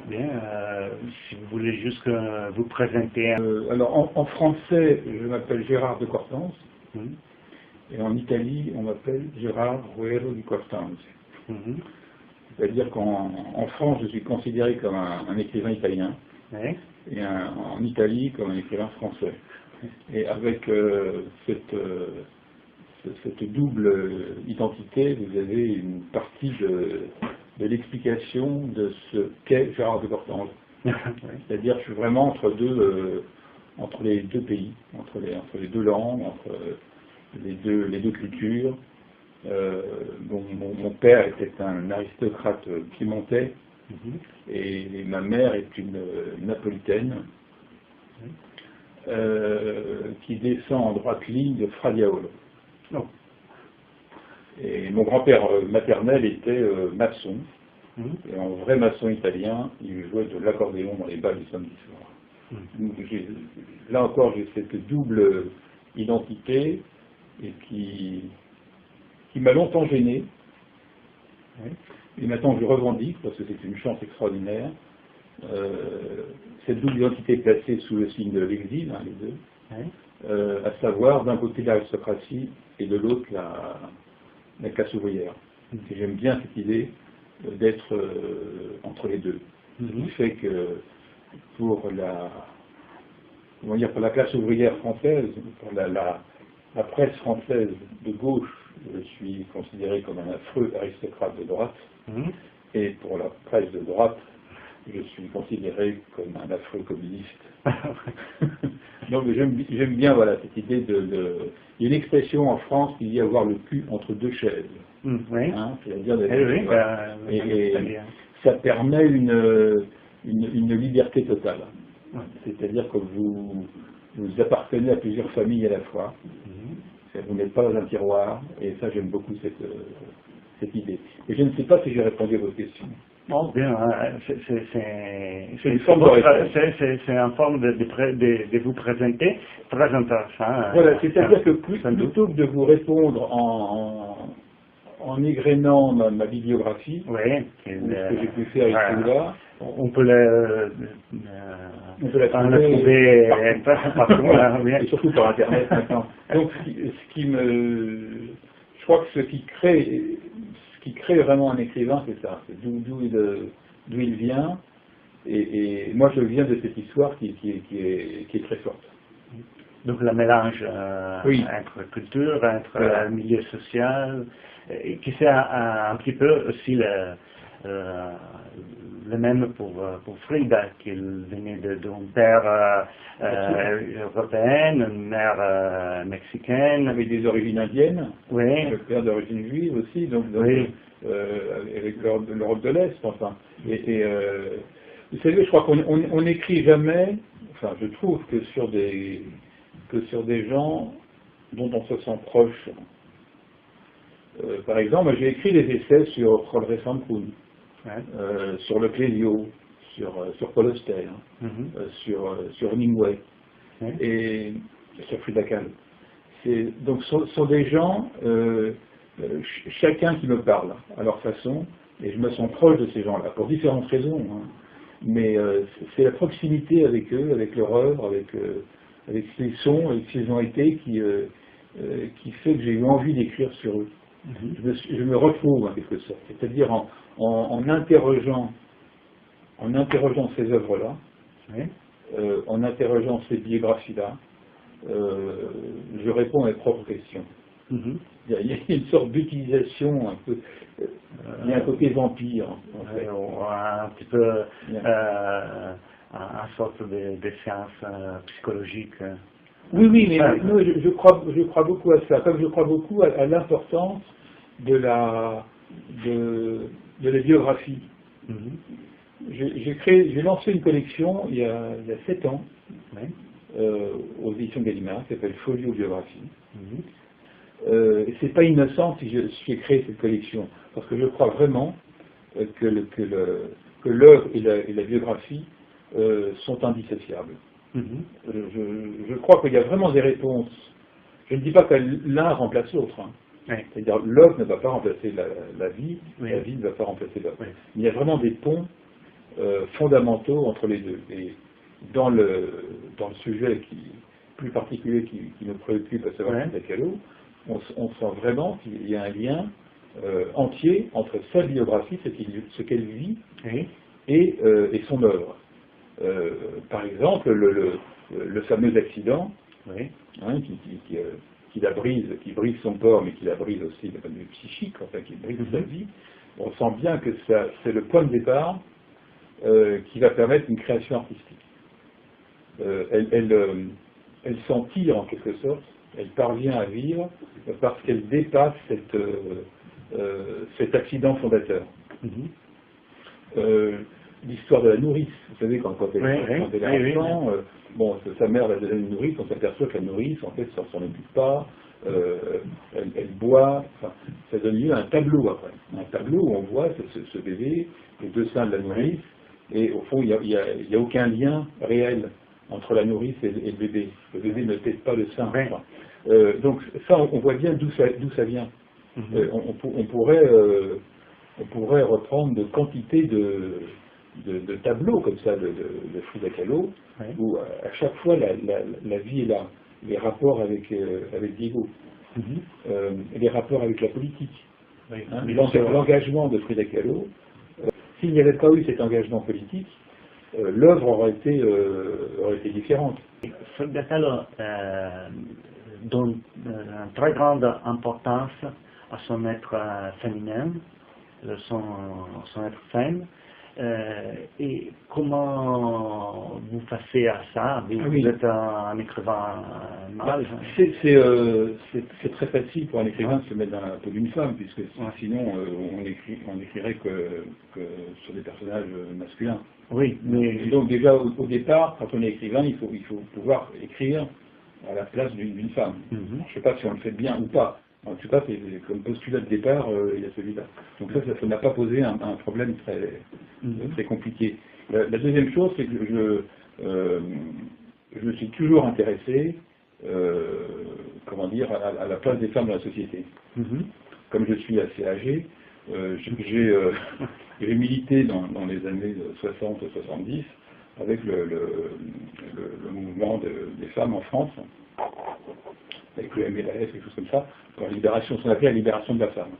Bien, si vous voulez juste vous présenter. Alors en français, je m'appelle Gérard de Cortanze, Mhm. et en Italie, on m'appelle Gérard Ruero di Cortanze. Mhm. C'est-à-dire qu'en France, je suis considéré comme un écrivain italien, Oui. et en Italie comme un écrivain français. Et avec cette double identité, vous avez une partie de l'explication de ce qu'est Gérard de Cortanze. Oui. C'est-à-dire que je suis vraiment entre les deux pays, entre les deux langues, entre les deux cultures. Mon père était un aristocrate piémontais Mhm. et ma mère est une napolitaine qui descend en droite ligne de Fra Diavolo. Oh. Et mon grand-père maternel était maçon, Mhm. et en vrai maçon italien, il jouait de l'accordéon dans les bals du samedi soir. Mhm. Donc, là encore, j'ai cette double identité et qui m'a longtemps gêné, Oui. et maintenant je revendique, parce que c'est une chance extraordinaire, cette double identité placée sous le signe de l'exil, hein, les deux, Oui. à savoir d'un côté l'aristocratie et de l'autre la classe ouvrière. Et j'aime bien cette idée d'être entre les deux. Ce qui Mhm. fait que pour pour la classe ouvrière française, pour la presse française de gauche, je suis considéré comme un affreux aristocrate de droite, Mhm. et pour la presse de droite, je suis considéré comme un affreux communiste. Donc j'aime bien voilà, cette idée il y a une expression en France qui dit avoir le cul entre deux chaises. Mhm. Oui. Hein, c'est-à-dire Eh oui, voilà. Et très bien. ça permet une liberté totale. Ouais. C'est-à-dire que vous appartenez à plusieurs familles à la fois. Mhm. Vous n'êtes pas dans un tiroir, et ça j'aime beaucoup cette idée. Et je ne sais pas si j'ai répondu à votre question. Bon, bien, C'est une forme de réponse. c'est une forme de vous présenter, très intéressant. Voilà, c'est-à-dire que sans doute. plutôt que de vous répondre en égrénant ma bibliographie, Oui, ou ce que j'ai pu faire ici ou là, on peut la trouver trouver partout, hein, oui. et surtout par Internet maintenant. Donc, je crois que ce qui crée vraiment un écrivain, c'est ça, c'est d'où il vient, et moi je viens de cette histoire qui est très forte. Donc le mélange Oui. entre culture, entre Voilà. milieu social, et qui c'est un petit peu aussi le même pour Frida, qu'il venait d'une terre européenne, une mère mexicaine. Avec des origines indiennes, Oui. le père d'origine juive aussi, donc Oui. avec l'Europe de l'Est, enfin. Vous savez, je crois qu'on n'écrit jamais, enfin je trouve que sur des gens dont on se sent proche. Par exemple, j'ai écrit des essais sur Jorge Samprún, Ouais. sur le Clésio, sur Paul Auster, Mhm. sur Hemingway, Oui. et sur Frida Kahlo. Donc ce sont des gens, chacun qui me parle à leur façon, et je me sens proche de ces gens-là, pour différentes raisons. Hein. Mais c'est la proximité avec eux, avec leur œuvre, avec ce qu'ils sont, avec ce qu'ils ont été, qui fait que j'ai eu envie d'écrire sur eux. Mhm. Je me retrouve en quelque sorte, c'est-à-dire en interrogeant ces œuvres-là, Oui. en interrogeant ces biographies-là, je réponds à mes propres questions. Mhm. Il y a une sorte d'utilisation un peu, il y a un côté vampire en fait. Un petit peu une sorte de science psychologique. Oui, mais non, je crois beaucoup à ça, comme je crois beaucoup à l'importance de la biographie. Mhm. J'ai lancé une collection il y a 7 ans, Oui. aux éditions Gallimard, qui s'appelle Folio Biographie. Mhm. Et c'est pas innocent si j'ai créé cette collection, parce que je crois vraiment que l'œuvre et la biographie sont indissociables. Mhm. Je crois qu'il y a vraiment des réponses. Je ne dis pas que l'un remplace l'autre. Hein. Oui. C'est-à-dire l'œuvre ne va pas remplacer la vie, Oui. la vie ne va pas remplacer l'œuvre. Oui. Il y a vraiment des ponts fondamentaux entre les deux. Et dans le sujet plus particulier qui nous préoccupe, à savoir Frida Kahlo, on sent vraiment qu'il y a un lien entier entre sa biographie, ce qu'elle vit, et son œuvre. Par exemple, le fameux accident hein, qui brise son corps, mais qui la brise aussi d'un point de vue psychique, enfin qui brise sa vie, on sent bien que c'est le point de départ qui va permettre une création artistique. Elle s'en tire en quelque sorte, elle parvient à vivre parce qu'elle dépasse cet accident fondateur. L'histoire de la nourrice, vous savez, quand elle est enfant, bon, sa mère va donner une nourrice, on s'aperçoit que la nourrice, en fait, ça ne s'en occupe pas, elle boit, enfin, ça donne lieu à un tableau après. Un tableau où on voit ce bébé, les deux seins de la nourrice, et au fond, il n'y a aucun lien réel entre la nourrice et le bébé. Le bébé ne tète pas le sein. Enfin, donc ça, on voit bien d'où ça vient. On pourrait reprendre de quantité de tableaux comme ça de Frida Kahlo, où à chaque fois la vie est là, les rapports avec Diego, les rapports avec la politique, l'engagement de Frida Kahlo. S'il n'y avait pas eu cet engagement politique, l'œuvre aurait été différente. Frida Kahlo donne une très grande importance à son être féminin, son être femme. Et comment vous passez à ça? Vous êtes un écrivain mâle. C'est très facile pour un écrivain de se mettre dans la peau d'une femme, puisque sinon on écrirait que sur des personnages masculins. Oui, mais... Et donc déjà au départ, quand on est écrivain, il faut pouvoir écrire à la place d'une femme. Je ne sais pas si on le fait bien ou pas. En tout cas, comme postulat de départ, il y a celui-là. Donc ça n'a pas posé un problème très compliqué. La deuxième chose, c'est que je me suis toujours intéressé, comment dire, à la place des femmes dans la société. Comme je suis assez âgé, j'ai milité dans les années 60-70 avec le mouvement des femmes en France, avec le MLAS, quelque chose comme ça, pour la libération, ce qu'on appelait la libération de la femme.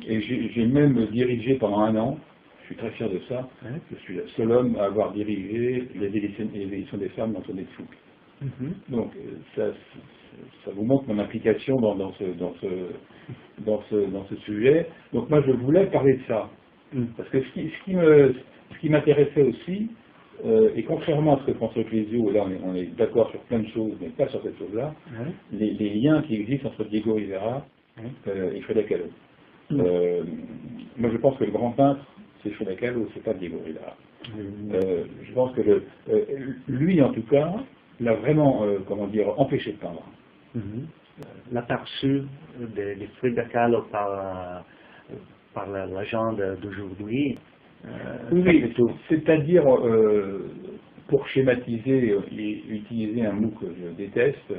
Et j'ai même dirigé pendant 1 an, je suis très fier de ça, je suis le seul homme à avoir dirigé les éditions des femmes dans Tonnet de Fouque. Donc ça vous montre mon implication dans ce sujet. Donc moi je voulais parler de ça, parce que ce qui m'intéressait aussi, et contrairement à ce que François Clésio, là on est d'accord sur plein de choses, mais pas sur cette chose-là, les liens qui existent entre Diego Rivera et Frida Kahlo. Moi je pense que le grand peintre, c'est Frida Kahlo, c'est pas Diego Rivera. Je pense que lui en tout cas, l'a vraiment, comment dire, empêché de peindre. L'aperçu de Frida Kahlo par la gens d'aujourd'hui. Oui, c'est-à-dire, pour schématiser et utiliser un mot que je déteste,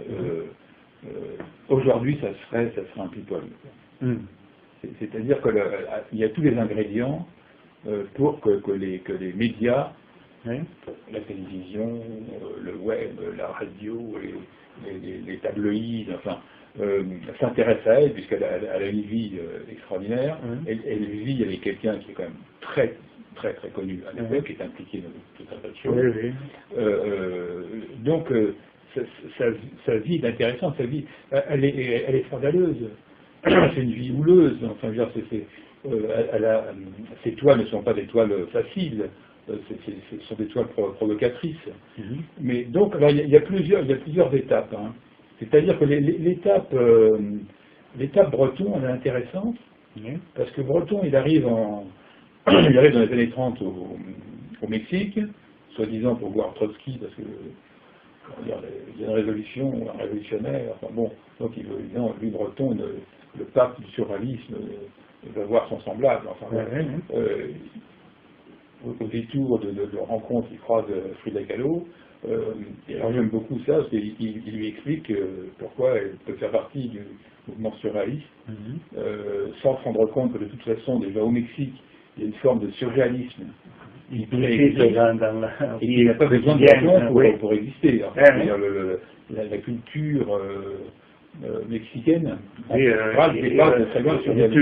aujourd'hui ça serait un people. C'est-à-dire qu'il y a tous les ingrédients pour que les médias, la télévision, le web, la radio, les tabloïds, enfin, s'intéresse à elle, puisqu'elle a une vie extraordinaire. Elle vit avec quelqu'un qui est quand même très connu à l'époque, qui est impliqué dans tout un tas de choses. Donc, sa vie est intéressante, sa vie, elle est scandaleuse. C'est une vie houleuse. Enfin, je veux dire, ses toiles ne sont pas des toiles faciles. Ce sont des toiles provocatrices. Mais donc, alors, il y a plusieurs étapes. C'est-à-dire que l'étape Breton, elle est intéressante, parce que Breton, il arrive dans les années 30 au Mexique, soi-disant pour voir Trotsky, parce que il y a une révolution, un révolutionnaire, enfin bon, donc lui Breton, le pape du surréalisme, va voir son semblable, enfin au détour de rencontre, il croise Frida Kahlo. Et alors j'aime beaucoup ça, parce qu'il lui explique pourquoi elle peut faire partie du mouvement surréaliste, sans se rendre compte que de toute façon, déjà au Mexique, il y a une forme de surréalisme. Il préexiste dans la et il n'a pas besoin de Breton pour exister. En fait, la culture mexicaine, surtout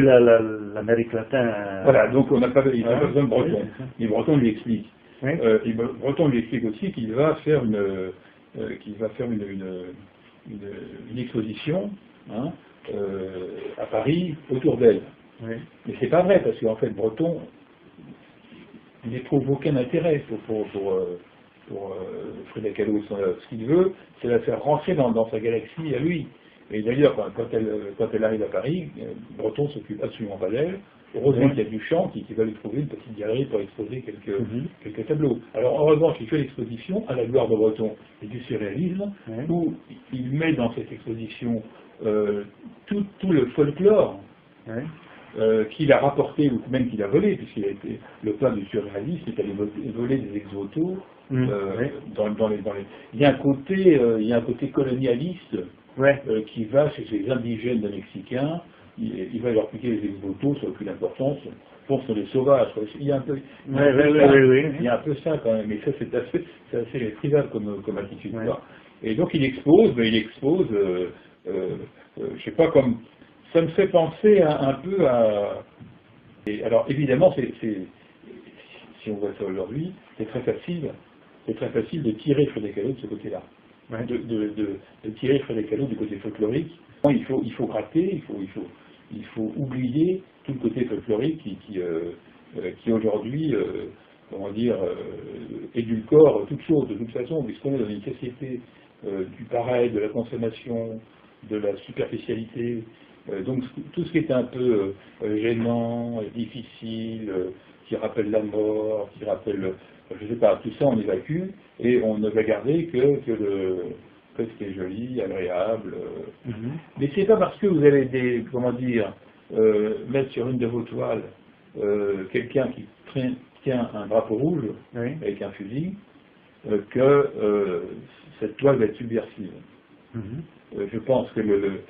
l'Amérique latine. Voilà, donc il n'a pas besoin de Breton. Et Breton lui explique. Et Breton lui explique aussi qu'il va faire une exposition à Paris autour d'elle. Oui. Mais c'est pas vrai, parce qu'en fait, Breton n'éprouve aucun intérêt pour Frida Kahlo. Ce qu'il veut, c'est la faire rentrer dans sa galaxie à lui. Et d'ailleurs, quand elle arrive à Paris, Breton s'occupe absolument pas d'elle. Heureusement qu'il y a Duchamp qui va lui trouver une petite galerie pour exposer quelques tableaux. Alors, en revanche, il fait l'exposition à la gloire de Breton et du surréalisme, où il met dans cette exposition tout le folklore qu'il a rapporté, ou même qu'il a volé, puisqu'il a été le plan du surréalisme, c'est d'aller voler des ex-voto dans les... Il y a un côté colonialiste qui va chez les indigènes mexicains. Il va leur piquer les ex-votos, ça n'a aucune importance. Bon, ce sont des sauvages. Il y a un peu, il y a un peu ça quand même, mais ça c'est assez trivial comme attitude. Et donc il expose, je sais pas, comme ça me fait penser un peu à. Alors évidemment, si on voit ça aujourd'hui, c'est très facile de tirer Frida Kahlo de ce côté-là, de tirer Frida Kahlo du côté folklorique. Il faut gratter, il faut oublier tout le côté folklorique qui aujourd'hui, comment dire, édulcore toute chose de toute façon, puisqu'on est dans une société du pareil, de la consommation, de la superficialité. Donc tout ce qui est un peu gênant, difficile, qui rappelle la mort, qui rappelle, je ne sais pas, tout ça on évacue et on ne va garder que ce qui est joli, agréable. Mais c'est pas parce que vous allez mettre sur une de vos toiles quelqu'un qui tient un drapeau rouge avec un fusil que cette toile va être subversive. Je pense que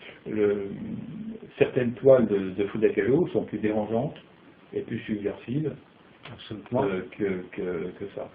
certaines toiles de Frida Kahlo sont plus dérangeantes et plus subversives que ça.